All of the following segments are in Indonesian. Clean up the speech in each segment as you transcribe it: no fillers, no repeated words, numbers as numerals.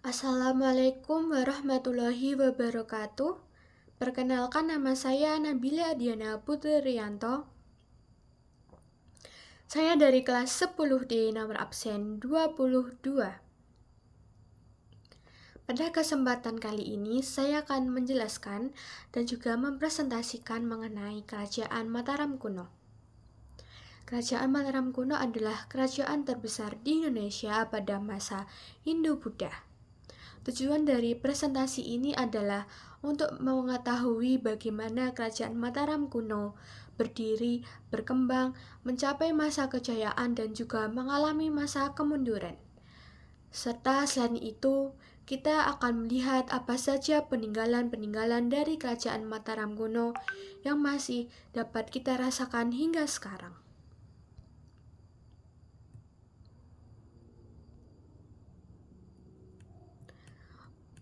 Assalamualaikum warahmatullahi wabarakatuh. Perkenalkan, nama saya Nabila Diana Putrianto. Saya dari kelas 10 di nomor absen 22. Pada kesempatan kali ini saya akan menjelaskan dan juga mempresentasikan mengenai Kerajaan Mataram kuno. Kerajaan Mataram kuno adalah kerajaan terbesar di Indonesia pada masa Hindu-Buddha. Tujuan dari presentasi ini adalah untuk mengetahui bagaimana Kerajaan Mataram kuno berdiri, berkembang, mencapai masa kejayaan dan juga mengalami masa kemunduran. Serta selain itu, kita akan melihat apa saja peninggalan-peninggalan dari Kerajaan Mataram kuno yang masih dapat kita rasakan hingga sekarang.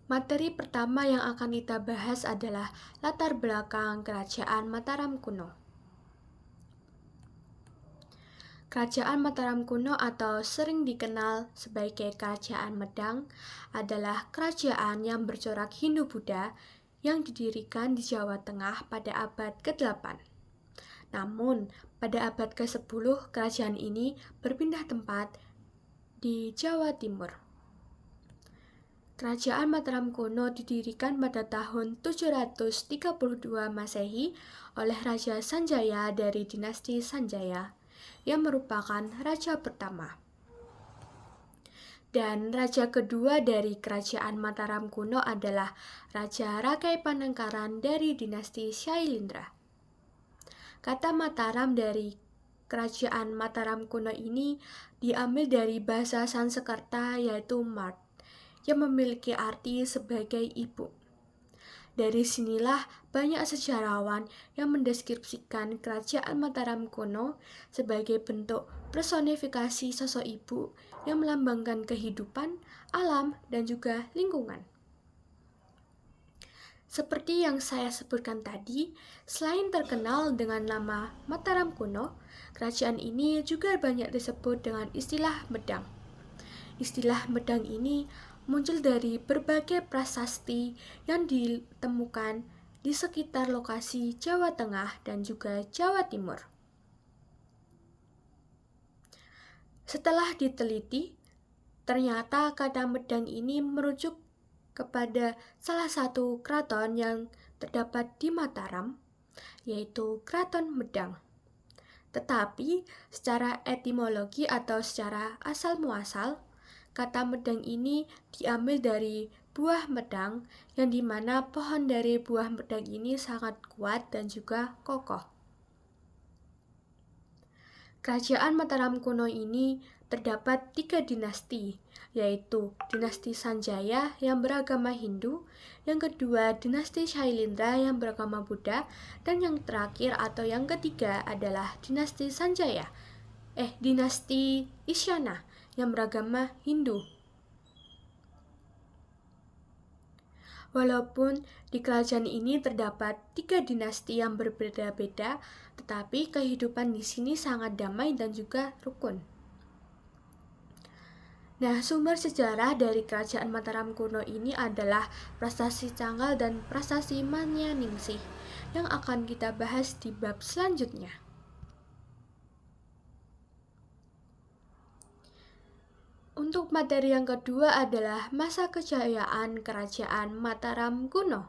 Materi pertama yang akan kita bahas adalah latar belakang Kerajaan Mataram kuno. Kerajaan Mataram kuno atau sering dikenal sebagai Kerajaan Medang adalah kerajaan yang bercorak Hindu-Buddha yang didirikan di Jawa Tengah pada abad ke-8. Namun, pada abad ke-10 kerajaan ini berpindah tempat di Jawa Timur. Kerajaan Mataram kuno didirikan pada tahun 732 Masehi oleh Raja Sanjaya dari dinasti Sanjaya, yang merupakan raja pertama. Dan raja kedua dari Kerajaan Mataram kuno adalah Raja Rakai Panangkaran dari dinasti Syailendra. Kata Mataram dari Kerajaan Mataram kuno ini diambil dari bahasa Sanskerta yaitu Mart, yang memiliki arti sebagai ibu. Dari sinilah banyak sejarawan yang mendeskripsikan Kerajaan Mataram kuno sebagai bentuk personifikasi sosok ibu yang melambangkan kehidupan, alam, dan juga lingkungan. Seperti yang saya sebutkan tadi, selain terkenal dengan nama Mataram kuno, kerajaan ini juga banyak disebut dengan istilah Medang. Istilah Medang ini muncul dari berbagai prasasti yang ditemukan di sekitar lokasi Jawa Tengah dan juga Jawa Timur. Setelah diteliti, ternyata kata Medang ini merujuk kepada salah satu keraton yang terdapat di Mataram, yaitu Keraton Medang. Tetapi secara etimologi atau secara asal-muasal, kata medang ini diambil dari buah medang, yang dimana pohon dari buah medang ini sangat kuat dan juga kokoh. Kerajaan Mataram kuno ini terdapat 3 dinasti, yaitu dinasti Sanjaya yang beragama Hindu, yang kedua dinasti Syailendra yang beragama Buddha, dan yang terakhir atau yang ketiga adalah dinasti Isyana yang beragama Hindu. Walaupun di kerajaan ini terdapat 3 dinasti yang berbeda-beda, tetapi kehidupan di sini sangat damai dan juga rukun. Nah, sumber sejarah dari Kerajaan Mataram kuno ini adalah Prasasti Canggal dan Prasasti Manyaningsih yang akan kita bahas di bab selanjutnya. Untuk materi yang kedua adalah masa kejayaan Kerajaan Mataram kuno.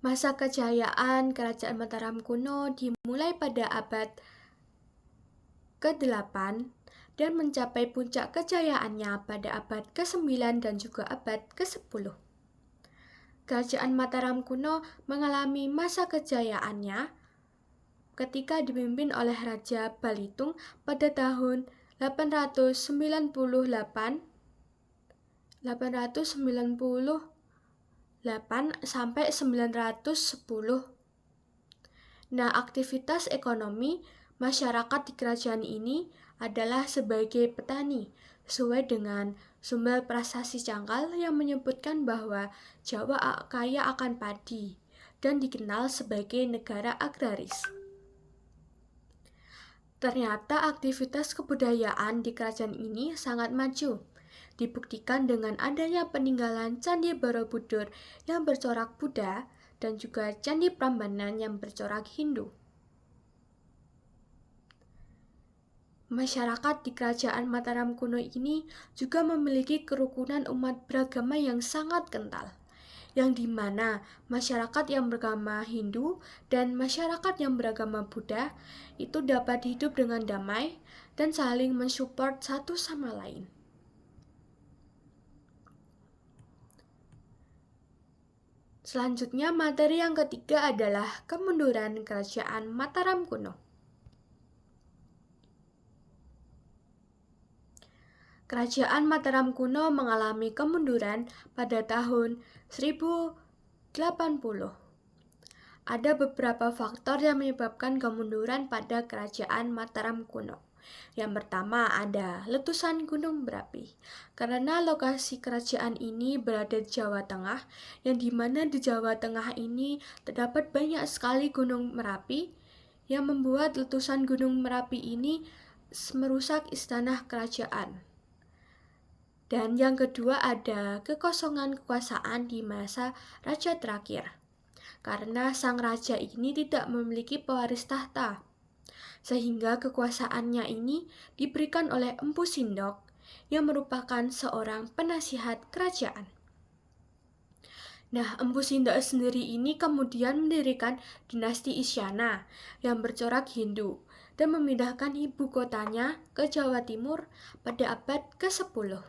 Masa kejayaan Kerajaan Mataram kuno dimulai pada abad ke-8 dan mencapai puncak kejayaannya pada abad ke-9 dan juga abad ke-10. Kerajaan Mataram kuno mengalami masa kejayaannya ketika dipimpin oleh Raja Balitung pada tahun 898 sampai 910. Nah, aktivitas ekonomi masyarakat di kerajaan ini adalah sebagai petani, sesuai dengan sumber prasasti Canggal yang menyebutkan bahwa Jawa kaya akan padi dan dikenal sebagai negara agraris. Ternyata aktivitas kebudayaan di kerajaan ini sangat maju. Dibuktikan dengan adanya peninggalan Candi Borobudur yang bercorak Buddha dan juga Candi Prambanan yang bercorak Hindu. Masyarakat di Kerajaan Mataram kuno ini juga memiliki kerukunan umat beragama yang sangat kental, yang dimana masyarakat yang beragama Hindu dan masyarakat yang beragama Buddha itu dapat hidup dengan damai dan saling mensupport satu sama lain. Selanjutnya, materi yang ketiga adalah kemunduran Kerajaan Mataram kuno. Kerajaan Mataram kuno mengalami kemunduran pada tahun 1080. Ada beberapa faktor yang menyebabkan kemunduran pada Kerajaan Mataram kuno. Yang pertama ada letusan gunung berapi. Karena lokasi kerajaan ini berada di Jawa Tengah, yang dimana di Jawa Tengah ini terdapat banyak sekali gunung Merapi, yang membuat letusan gunung Merapi ini merusak istana kerajaan. Dan yang kedua ada kekosongan kekuasaan di masa raja terakhir. Karena sang raja ini tidak memiliki pewaris tahta, sehingga kekuasaannya ini diberikan oleh Empu Sindok yang merupakan seorang penasihat kerajaan. Nah, Empu Sindok sendiri ini kemudian mendirikan dinasti Isyana yang bercorak Hindu dan memindahkan ibu kotanya ke Jawa Timur pada abad ke-10.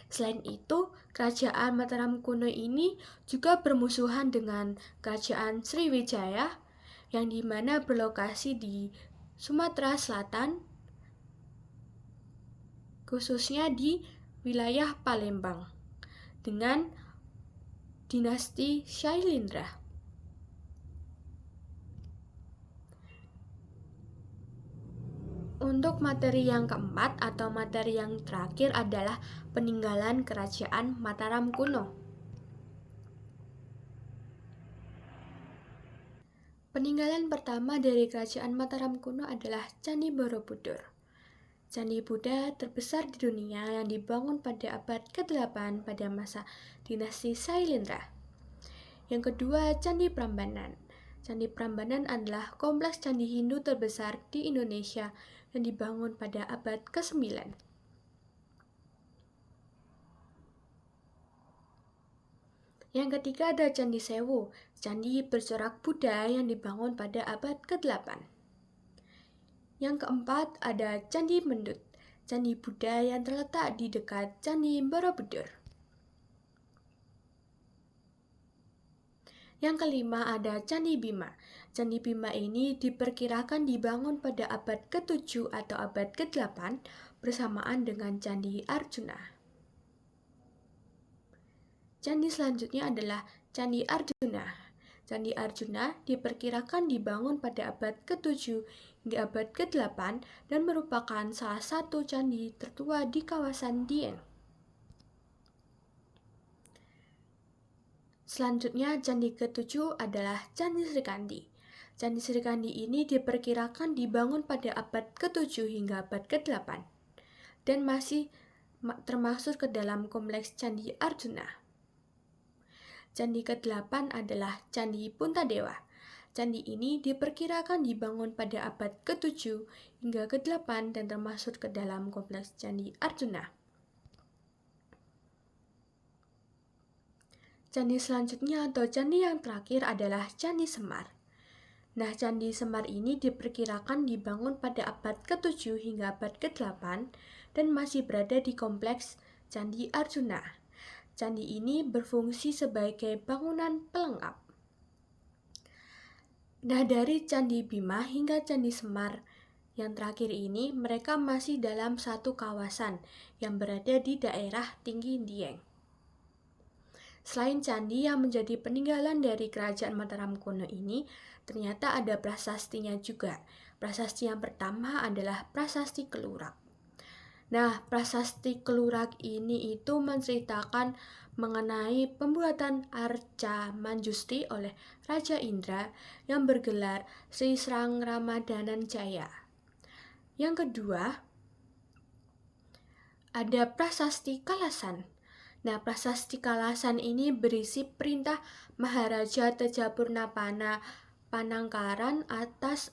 Selain itu, Kerajaan Mataram kuno ini juga bermusuhan dengan Kerajaan Sriwijaya yang dimana berlokasi di Sumatera Selatan, khususnya di wilayah Palembang, dengan dinasti Shailendra. Untuk materi yang keempat atau materi yang terakhir adalah peninggalan Kerajaan Mataram kuno. Peninggalan pertama dari Kerajaan Mataram kuno adalah Candi Borobudur. Candi Buddha terbesar di dunia yang dibangun pada abad ke-8 pada masa dinasti Shailendra. Yang kedua, Candi Prambanan. Candi Prambanan adalah kompleks candi Hindu terbesar di Indonesia yang dibangun pada abad ke-9. Yang ketiga ada Candi Sewu, candi bercorak Buddha yang dibangun pada abad ke-8. Yang keempat ada Candi Mendut, candi Buddha yang terletak di dekat Candi Borobudur. Yang kelima ada Candi Bima. Candi Bima ini diperkirakan dibangun pada abad ke-7 atau abad ke-8 bersamaan dengan Candi Arjuna. Candi selanjutnya adalah Candi Arjuna. Candi Arjuna diperkirakan dibangun pada abad ke-7 hingga abad ke-8 dan merupakan salah satu candi tertua di kawasan Dieng. Selanjutnya, candi ke-7 adalah Candi Srikandi. Candi Srikandi ini diperkirakan dibangun pada abad ke-7 hingga abad ke-8 dan masih termasuk ke dalam kompleks Candi Arjuna. Candi ke-8 adalah Candi Puntadewa. Candi ini diperkirakan dibangun pada abad ke-7 hingga ke-8 dan termasuk ke dalam kompleks Candi Arjuna. Candi selanjutnya atau candi yang terakhir adalah Candi Semar. Nah, Candi Semar ini diperkirakan dibangun pada abad ke-7 hingga abad ke-8 dan masih berada di kompleks Candi Arjuna. Candi ini berfungsi sebagai bangunan pelengkap. Nah, dari Candi Bima hingga Candi Semar yang terakhir ini, mereka masih dalam satu kawasan yang berada di daerah tinggi Dieng. Selain candi yang menjadi peninggalan dari Kerajaan Mataram kuno ini, ternyata ada prasastinya juga. Prasasti yang pertama adalah Prasasti Kelurak. Nah, Prasasti Kelurak ini itu menceritakan mengenai pembuatan arca Manjusti oleh Raja Indra yang bergelar Sri Srang Ramadanan Jaya. Yang kedua, ada Prasasti Kalasan. Nah, Prasasti Kalasan ini berisi perintah Maharaja Tejapurnapana Panangkaran atas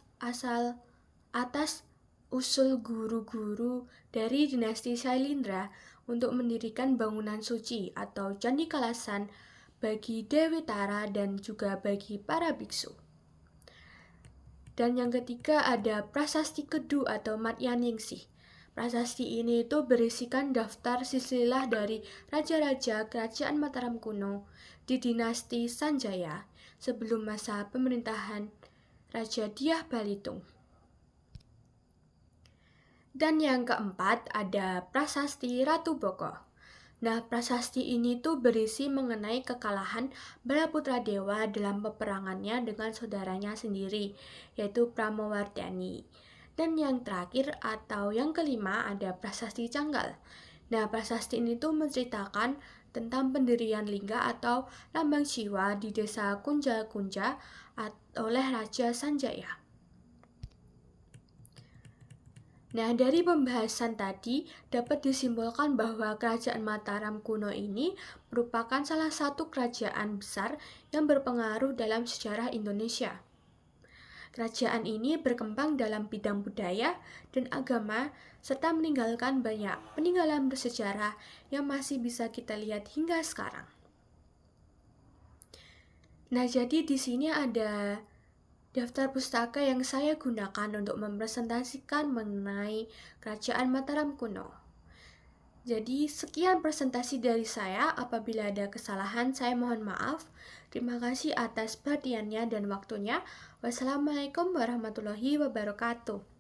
usul guru-guru dari dinasti Sailendra untuk mendirikan bangunan suci atau Candi Kalasan bagi Dewi Tara dan juga bagi para biksu. Dan yang ketiga ada Prasasti Kedu atau Matyaningsih. Prasasti ini itu berisikan daftar silsilah dari raja-raja kerajaan Mataram kuno di dinasti Sanjaya sebelum masa pemerintahan Raja Dyah Balitung. Dan yang keempat ada Prasasti Ratu Boko. Nah, prasasti ini tuh berisi mengenai kekalahan Balaputra Dewa dalam peperangannya dengan saudaranya sendiri, yaitu Pramawardhani. Dan yang terakhir atau yang kelima ada Prasasti Canggal. Nah, prasasti ini tuh menceritakan tentang pendirian lingga atau lambang jiwa di desa Kunja-Kunja oleh Raja Sanjaya. Nah, dari pembahasan tadi dapat disimpulkan bahwa Kerajaan Mataram kuno ini merupakan salah satu kerajaan besar yang berpengaruh dalam sejarah Indonesia. Kerajaan ini berkembang dalam bidang budaya dan agama serta meninggalkan banyak peninggalan bersejarah yang masih bisa kita lihat hingga sekarang. Nah, jadi di sini ada daftar pustaka yang saya gunakan untuk mempresentasikan mengenai Kerajaan Mataram kuno. Jadi sekian presentasi dari saya. Apabila ada kesalahan, saya mohon maaf. Terima kasih atas perhatiannya dan waktunya. Wassalamualaikum warahmatullahi wabarakatuh.